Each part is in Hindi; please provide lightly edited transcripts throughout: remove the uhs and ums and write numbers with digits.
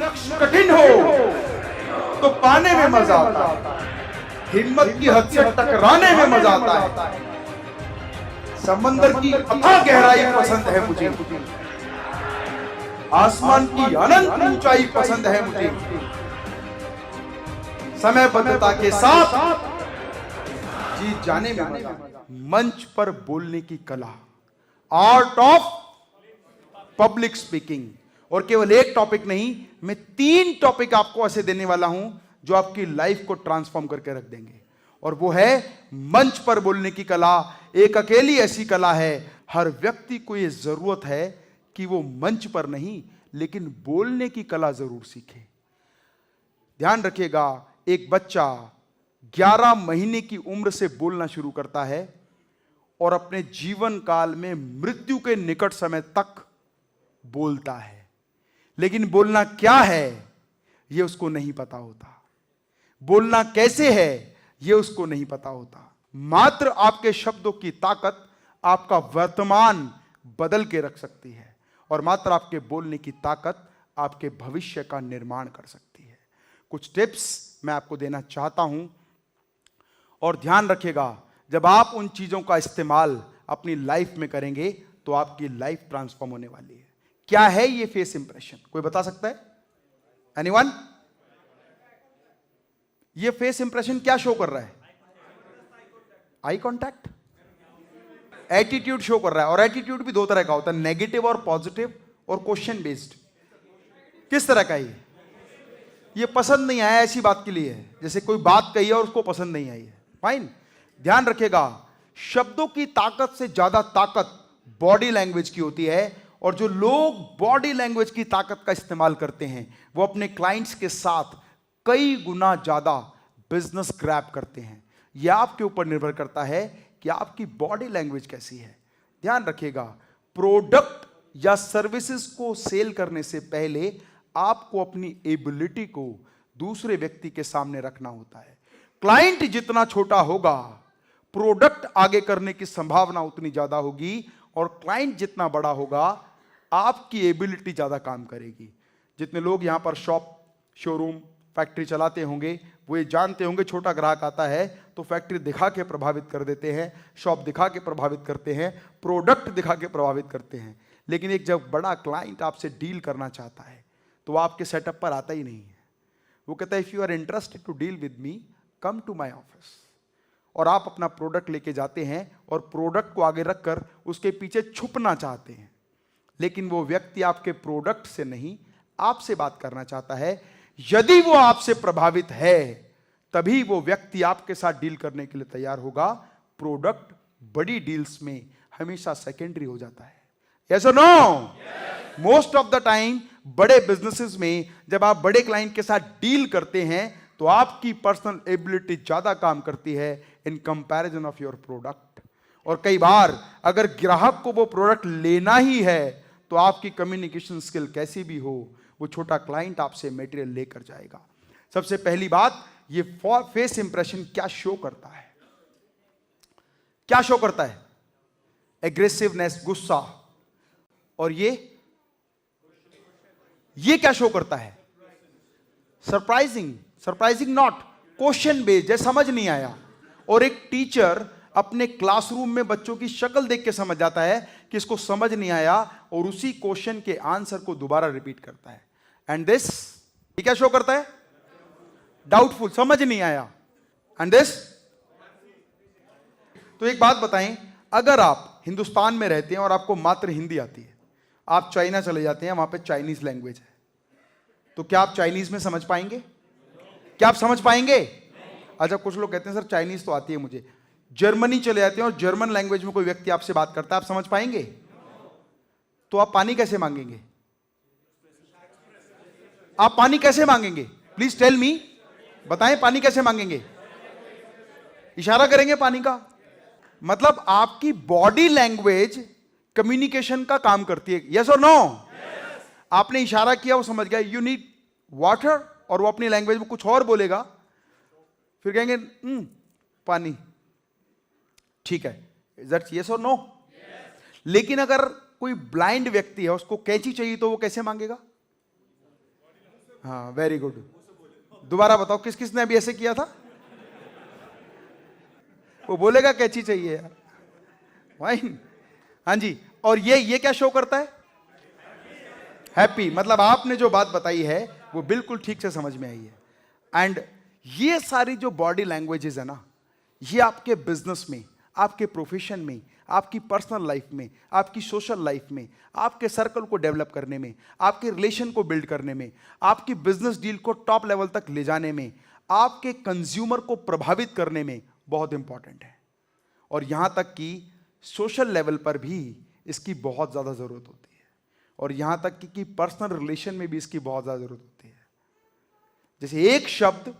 लक्ष्य कठिन हो तो पाने में मजा आता है, हिम्मत की हद से टकराने में मजा आता है। समंदर की अथाह गहराई पसंद है मुझे, आसमान की अनंत ऊंचाई पसंद है मुझे। समयबद्धता के साथ जीत जाने में मजा। मंच पर बोलने की कला, आर्ट ऑफ पब्लिक स्पीकिंग। और केवल एक टॉपिक नहीं, मैं 3 टॉपिक आपको ऐसे देने वाला हूं जो आपकी लाइफ को ट्रांसफॉर्म करके रख देंगे। और वो है मंच पर बोलने की कला। एक अकेली ऐसी कला है, हर व्यक्ति को यह जरूरत है कि वो मंच पर नहीं लेकिन बोलने की कला जरूर सीखे। ध्यान रखिएगा, एक बच्चा 11 महीने की उम्र से बोलना शुरू करता है और अपने जीवन काल में मृत्यु के निकट समय तक बोलता है, लेकिन बोलना क्या है यह उसको नहीं पता होता। बोलना कैसे है यह उसको नहीं पता होता। मात्र आपके शब्दों की ताकत आपका वर्तमान बदल के रख सकती है और मात्र आपके बोलने की ताकत आपके भविष्य का निर्माण कर सकती है। कुछ टिप्स मैं आपको देना चाहता हूं और ध्यान रखिएगा, जब आप उन चीजों का इस्तेमाल अपनी लाइफ में करेंगे तो आपकी लाइफ ट्रांसफॉर्म होने वाली है। क्या है ये फेस इंप्रेशन? कोई बता सकता है? एनीवन? ये फेस इंप्रेशन क्या शो कर रहा है? आई कांटेक्ट, एटीट्यूड शो कर रहा है। और एटीट्यूड भी 2 तरह का होता है, नेगेटिव और पॉजिटिव और क्वेश्चन बेस्ड। किस तरह का ये पसंद नहीं आया ऐसी बात के लिए है, जैसे कोई बात कही है और उसको पसंद नहीं आई है। फाइन। ध्यान रखिएगा, शब्दों की ताकत से ज्यादा ताकत बॉडी लैंग्वेज की होती है। और जो लोग बॉडी लैंग्वेज की ताकत का इस्तेमाल करते हैं वो अपने क्लाइंट्स के साथ कई गुना ज्यादा बिजनेस ग्रैब करते हैं। यह आपके ऊपर निर्भर करता है कि आपकी बॉडी लैंग्वेज कैसी है। ध्यान रखिएगा, प्रोडक्ट या सर्विसेज को सेल करने से पहले आपको अपनी एबिलिटी को दूसरे व्यक्ति के सामने रखना होता है। क्लाइंट जितना छोटा होगा, प्रोडक्ट आगे करने की संभावना उतनी ज्यादा होगी, और क्लाइंट जितना बड़ा होगा आपकी एबिलिटी ज्यादा काम करेगी। जितने लोग यहां पर शॉप, शोरूम, फैक्ट्री चलाते होंगे वो ये जानते होंगे, छोटा ग्राहक आता है तो फैक्ट्री दिखा के प्रभावित कर देते हैं, शॉप दिखा के प्रभावित करते हैं, प्रोडक्ट दिखा के प्रभावित करते हैं। लेकिन एक जब बड़ा क्लाइंट आपसे डील करना चाहता है तो वो आपके सेटअप पर आता ही नहीं है। वो कहता है if you are interested to deal with me, come to my office. और आप अपना प्रोडक्ट लेके जाते हैं और प्रोडक्ट को आगे रखकर उसके पीछे छुपना चाहते हैं। लेकिन वो व्यक्ति आपके प्रोडक्ट से नहीं, आपसे बात करना चाहता है। यदि वो आपसे प्रभावित है तभी वो व्यक्ति आपके साथ डील करने के लिए तैयार होगा। प्रोडक्ट बड़ी डील्स में हमेशा सेकेंडरी हो जाता है। यस और no? Most of the time बड़े बिजनेसेस में जब आप बड़े क्लाइंट के साथ डील करते हैं तो आपकी पर्सनल एबिलिटी ज्यादा काम करती है in comparison of your product. और कई बार अगर ग्राहक को वो प्रोडक्ट लेना ही है तो आपकी कम्युनिकेशन स्किल कैसी भी हो, वो छोटा क्लाइंट आपसे मटेरियल लेकर जाएगा। सबसे पहली बात, ये फेस इंप्रेशन क्या शो करता है? क्या शो करता है? एग्रेसिवनेस, गुस्सा। और ये क्या शो करता है? Surprising, surprising not, question based, जैसे समझ नहीं आया। और एक टीचर अपने क्लासरूम में बच्चों की शक्ल देख के समझ जाता है कि इसको समझ नहीं आया और उसी क्वेश्चन के आंसर को दोबारा रिपीट करता है। एंड दिस, ये क्या शो करता है? डाउटफुल, समझ नहीं आया। एंड दिस, तो एक बात बताएं, अगर आप हिंदुस्तान में रहते हैं और आपको मात्र हिंदी आती है, आप चाइना चले जाते हैं, वहां पे चाइनीज लैंग्वेज है, तो क्या आप चाइनीज में समझ पाएंगे? क्या आप समझ पाएंगे? अच्छा, कुछ लोग कहते हैं सर चाइनीज तो आती है मुझे। जर्मनी चले जाते हैं और जर्मन लैंग्वेज में कोई व्यक्ति आपसे बात करता है, आप समझ पाएंगे? तो आप पानी कैसे मांगेंगे? आप पानी कैसे मांगेंगे? प्लीज टेल मी, बताएं, पानी कैसे मांगेंगे? इशारा करेंगे पानी का। मतलब आपकी बॉडी लैंग्वेज कम्युनिकेशन का काम करती है। यस और नो? आपने इशारा किया, वो समझ गया यू नीड वाटर, और वो अपनी लैंग्वेज में कुछ और बोलेगा, फिर कहेंगे पानी। ठीक है, दैट्स यस और नो? लेकिन अगर कोई ब्लाइंड व्यक्ति है, उसको कैंची चाहिए, तो वो कैसे मांगेगा? हाँ, वेरी गुड। दोबारा बताओ, किस किसने अभी ऐसे किया था? वो बोलेगा कैची चाहिए यार, वाइन। हाँ जी, और ये क्या शो करता है? हैप्पी। मतलब आपने जो बात बताई है वो बिल्कुल ठीक से समझ में आई है। एंड ये सारी जो बॉडी लैंग्वेजेस है ना, ये आपके बिजनेस में, आपके प्रोफेशन में, आपकी पर्सनल लाइफ में, आपकी सोशल लाइफ में, आपके सर्कल को डेवलप करने में, आपके रिलेशन को बिल्ड करने में, आपकी बिजनेस डील को टॉप लेवल तक ले जाने में, आपके कंज्यूमर को प्रभावित करने में बहुत इंपॉर्टेंट है। और यहां तक कि सोशल लेवल पर भी इसकी बहुत ज़्यादा ज़रूरत होती है, और यहां तक कि पर्सनल रिलेशन में भी इसकी बहुत ज़्यादा ज़रूरत होती है। जैसे एक शब्द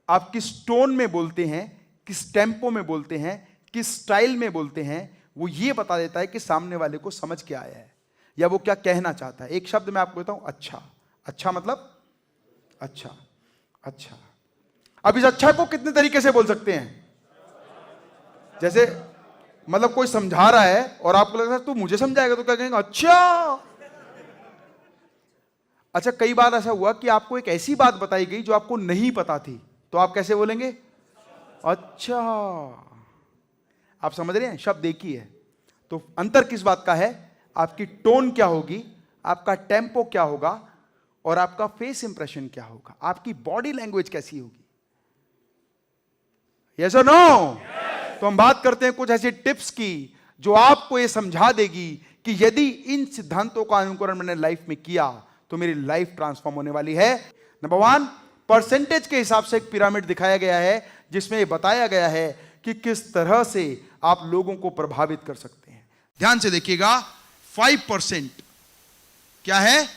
आप किस टोन में बोलते हैं, किस टेम्पो में बोलते हैं, किस स्टाइल में बोलते हैं, वो ये बता देता है कि सामने वाले को समझ क्या आया है या वो क्या कहना चाहता है। एक शब्द मैं आपको बताऊं, अच्छा। अच्छा मतलब अच्छा, अच्छा। अब इस अच्छा को कितने तरीके से बोल सकते हैं? जैसे मतलब कोई समझा रहा है और आपको लगता है तू मुझे समझाएगा, तो क्या कहेंगे? अच्छा। अच्छा, कई बार ऐसा हुआ कि आपको एक ऐसी बात बताई गई जो आपको नहीं पता थी, तो आप कैसे बोलेंगे? अच्छा। आप समझ रहे हैं? शब्द एक ही है, तो अंतर किस बात का है? आपकी टोन क्या होगी, आपका टेम्पो क्या होगा, और आपका फेस इंप्रेशन क्या होगा, आपकी बॉडी लैंग्वेज कैसी होगी। यस और नो? तो हम बात करते हैं कुछ ऐसी टिप्स की जो आपको यह समझा देगी कि यदि इन सिद्धांतों का अनुकरण मैंने लाइफ में किया तो मेरी लाइफ ट्रांसफॉर्म होने वाली है। नंबर 1, परसेंटेज के हिसाब से एक पिरामिड दिखाया गया है जिसमें यह बताया गया है कि किस तरह से आप लोगों को प्रभावित कर सकते हैं। ध्यान से देखिएगा, 5% क्या है?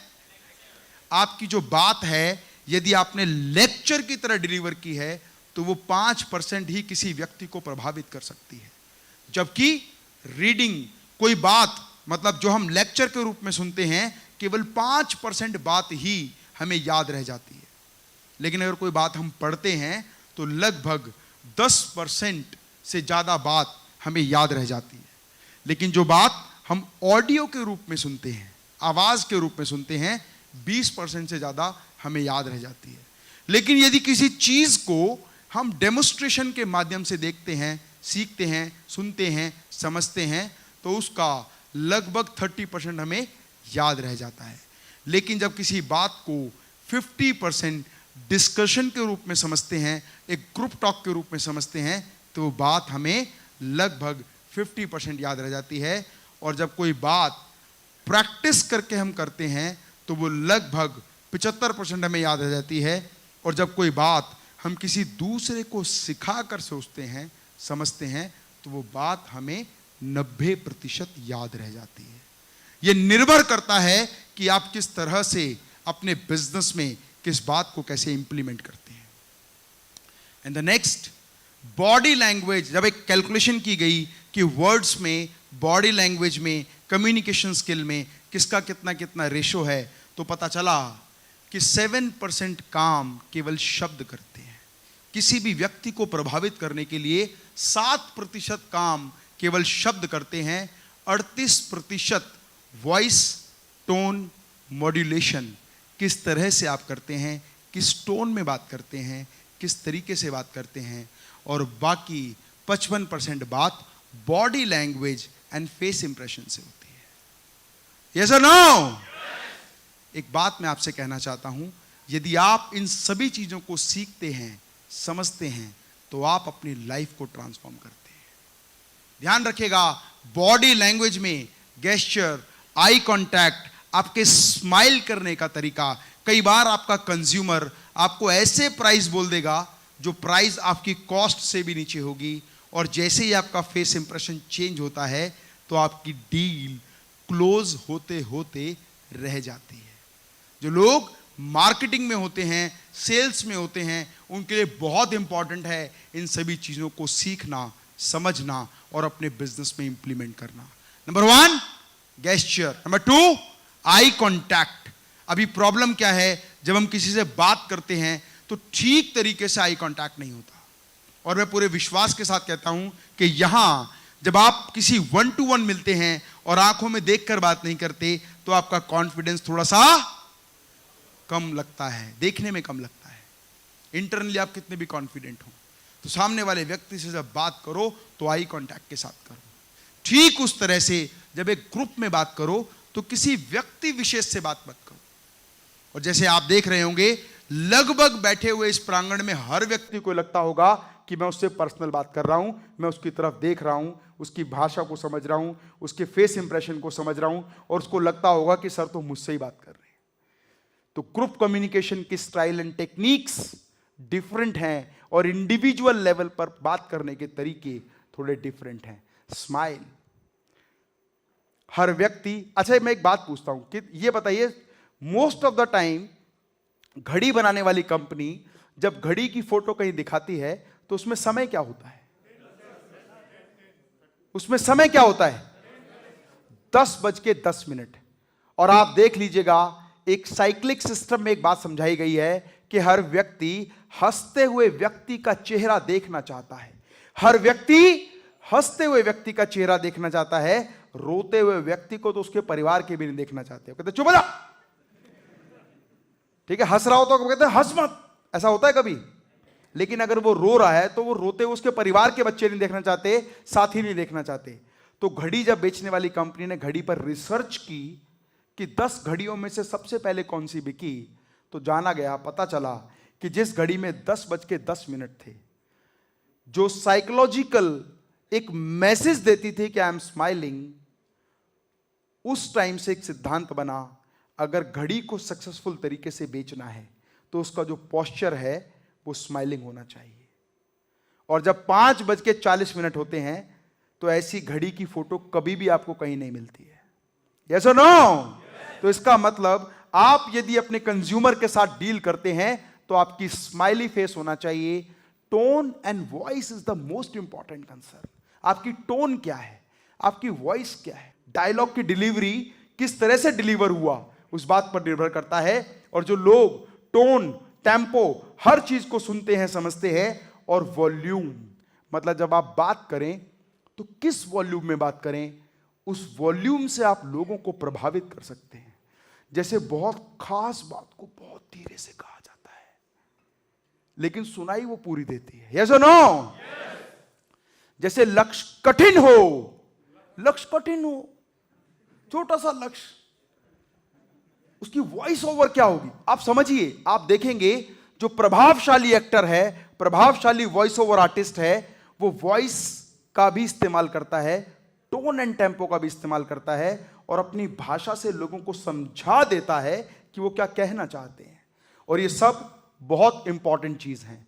आपकी जो बात है, यदि आपने लेक्चर की तरह डिलीवर की है तो वो 5% ही किसी व्यक्ति को प्रभावित कर सकती है। जबकि रीडिंग, कोई बात, मतलब जो हम लेक्चर के रूप में सुनते हैं, केवल 5% बात ही हमें याद रह जाती है। लेकिन अगर कोई बात हम पढ़ते हैं तो लगभग 10% से ज़्यादा बात हमें याद रह जाती है। लेकिन जो बात हम ऑडियो के रूप में सुनते हैं, आवाज़ के रूप में सुनते हैं, 20% से ज़्यादा हमें याद रह जाती है। लेकिन यदि किसी चीज़ को हम डेमोन्स्ट्रेशन के माध्यम से देखते हैं, सीखते हैं, सुनते हैं, समझते हैं, तो उसका लगभग 30% हमें याद रह जाता है। लेकिन जब किसी बात को 50% डिस्कशन के रूप में समझते हैं, एक ग्रुप टॉक के रूप में समझते हैं, तो वो बात हमें लगभग 50% याद रह जाती है। और जब कोई बात प्रैक्टिस करके हम करते हैं तो वो लगभग 75% हमें याद रह जाती है। और जब कोई बात हम किसी दूसरे को सिखा कर सोचते हैं, समझते हैं, तो वो बात हमें 90% याद रह जाती है। ये निर्भर करता है कि आप किस तरह से अपने बिजनेस में किस बात को कैसे इंप्लीमेंट करते हैं। And the next, body language. जब एक कैलकुलेशन की गई कि वर्ड्स में, बॉडी लैंग्वेज में, कम्युनिकेशन स्किल में किसका कितना कितना रेशो है, तो पता चला कि 7% काम केवल शब्द करते हैं। किसी भी व्यक्ति को प्रभावित करने के लिए 7% काम केवल शब्द करते हैं। 38% वॉइस टोन मॉड्यूलेशन, किस तरह से आप करते हैं, किस टोन में बात करते हैं, किस तरीके से बात करते हैं। और बाकी 55% बात body language and face impression से होती है। यस और नो? एक बात मैं आपसे कहना चाहता हूं, यदि आप इन सभी चीजों को सीखते हैं, समझते हैं, तो आप अपनी लाइफ को ट्रांसफॉर्म करते हैं। ध्यान रखिएगा, बॉडी लैंग्वेज में गेस्चर, आई कांटेक्ट, आपके स्माइल करने का तरीका। कई बार आपका कंज्यूमर आपको ऐसे प्राइस बोल देगा जो प्राइस आपकी कॉस्ट से भी नीचे होगी, और जैसे ही आपका फेस इंप्रेशन चेंज होता है तो आपकी डील क्लोज होते होते रह जाती है। जो लोग मार्केटिंग में होते हैं, सेल्स में होते हैं, उनके लिए बहुत इंपॉर्टेंट है इन सभी चीज़ों को सीखना, समझना और अपने बिजनेस में इंप्लीमेंट करना। Number 1 gesture, number 2 eye contact. अभी प्रॉब्लम क्या है, जब हम किसी से बात करते हैं तो ठीक तरीके से आई कांटेक्ट नहीं होता। और मैं पूरे विश्वास के साथ कहता हूं कि यहां जब आप किसी 1-to-1 मिलते हैं और आंखों में देखकर बात नहीं करते, तो आपका कॉन्फिडेंस थोड़ा सा कम लगता है, देखने में कम लगता है। इंटरनली आप कितने भी कॉन्फिडेंट हो, तो सामने वाले व्यक्ति से जब बात करो तो आई कांटेक्ट के साथ करो। ठीक उस तरह से जब एक ग्रुप में बात करो तो किसी व्यक्ति विशेष से बात मत करो। और जैसे आप देख रहे होंगे, लगभग बैठे हुए इस प्रांगण में हर व्यक्ति को लगता होगा कि मैं उससे पर्सनल बात कर रहा हूं, मैं उसकी तरफ देख रहा हूं, उसकी भाषा को समझ रहा हूं, उसके फेस इंप्रेशन को समझ रहा हूं, और उसको लगता होगा कि सर तो मुझसे ही बात कर रहे हैं। तो ग्रुप कम्युनिकेशन की स्टाइल एंड टेक्निक्स डिफरेंट हैं और इंडिविजुअल लेवल पर बात करने के तरीके थोड़े डिफरेंट हैं। स्माइल, हर व्यक्ति। अच्छा, मैं एक बात पूछता हूं कि ये बताइए, मोस्ट ऑफ द टाइम घड़ी बनाने वाली कंपनी जब घड़ी की फोटो कहीं दिखाती है तो उसमें समय क्या होता है? उसमें समय क्या होता है? 10:10। और आप देख लीजिएगा, एक साइक्लिक सिस्टम में एक बात समझाई गई है कि हर व्यक्ति हंसते हुए व्यक्ति का चेहरा देखना चाहता है। हर व्यक्ति हंसते हुए व्यक्ति का चेहरा देखना चाहता है, रोते हुए व्यक्ति को तो उसके परिवार के भी नहीं देखना चाहते। कहते चुप हो जा, ठीक है, हंस रहा हो तो कहते हैं हंस मत, ऐसा होता है कभी। लेकिन अगर वो रो रहा है तो वो रोते हुए उसके परिवार के बच्चे नहीं देखना चाहते, साथी नहीं देखना चाहते। तो घड़ी जब बेचने वाली कंपनी ने घड़ी पर रिसर्च की कि 10 घड़ियों में से सबसे पहले कौन सी बिकी, तो जाना गया, पता चला कि जिस घड़ी में 10:10 थे, जो साइकोलॉजिकल एक मैसेज देती थी कि आई एम स्माइलिंग, उस टाइम से एक सिद्धांत बना, अगर घड़ी को सक्सेसफुल तरीके से बेचना है तो उसका जो पोस्चर है वो स्माइलिंग होना चाहिए। और जब 5:40 होते हैं तो ऐसी घड़ी की फोटो कभी भी आपको कहीं नहीं मिलती है। यस और नो? तो इसका मतलब आप यदि अपने कंज्यूमर के साथ डील करते हैं तो आपकी स्माइली फेस होना चाहिए। Tone and voice is the most important concern. आपकी टोन क्या है, आपकी वॉइस क्या है, डायलॉग की डिलीवरी किस तरह से डिलीवर हुआ, उस बात पर निर्भर करता है। और जो लोग टोन, टेम्पो, हर चीज को सुनते हैं, समझते हैं, और वॉल्यूम, मतलब जब आप बात करें तो किस वॉल्यूम में बात करें, उस वॉल्यूम से आप लोगों को प्रभावित कर सकते हैं। जैसे बहुत खास बात को बहुत धीरे से कहा जाता है लेकिन सुनाई वो पूरी देती है। यस और नो? जैसे लक्ष्य कठिन हो, छोटा सा लक्ष्य, उसकी वॉइस ओवर क्या होगी आप समझिए। आप देखेंगे जो प्रभावशाली एक्टर है, प्रभावशाली वॉइस ओवर आर्टिस्ट है, वो वॉइस का भी इस्तेमाल करता है, टोन एंड टेम्पो का भी इस्तेमाल करता है, और अपनी भाषा से लोगों को समझा देता है कि वो क्या कहना चाहते हैं। और ये सब बहुत इंपॉर्टेंट चीज है।